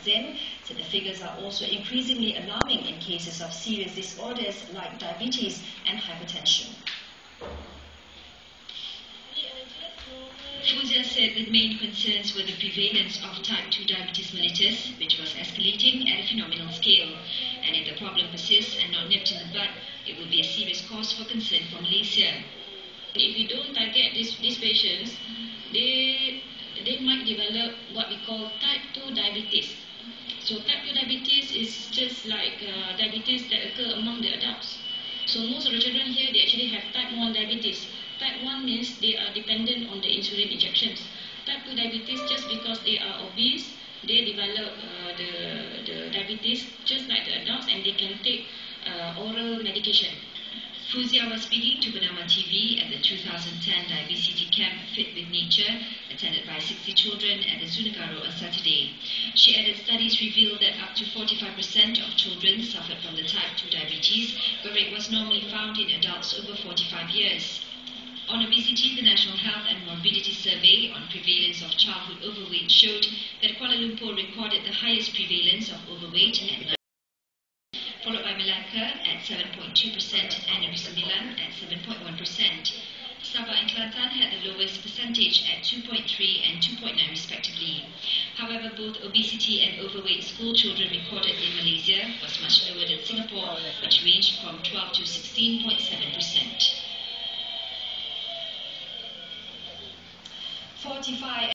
Zain said the figures are also increasingly alarming in cases of serious disorders like diabetes and hypertension. Fuzia said the main concerns were the prevalence of type 2 diabetes mellitus, which was escalating at a phenomenal scale. And if the problem persists and not nipped in the bud, it will be a serious cause for concern for Malaysia. If we don't target these patients, they might develop what we call type 2 diabetes. So type 2 diabetes is just like diabetes that occur among the adults. So most of the children here, they actually have type 1 diabetes. Type 1 means they are dependent on the insulin injections. Type 2 diabetes, just because they are obese, they develop the diabetes just like the adults, and they can take oral medication. Fuzia was speaking to Bernama TV at the 2010 Diabesity Camp Fit with Nature, attended by 60 children at the Zunegaro on Saturday. She added studies revealed that up to 45% of children suffered from the type 2 diabetes, where it was normally found in adults over 45 years. On obesity, the National Health and Morbidity Survey on prevalence of childhood overweight showed that Kuala Lumpur recorded the highest prevalence of overweight at 9%, followed by Malacca at 7.2% and Negeri Sembilan at 7.1%. Sabah and Kelantan had the lowest percentage at 2.3 and 2.9 respectively. However, both obesity and overweight school children recorded in Malaysia was much lower than Singapore, which ranged from 12 to 16.7%. 45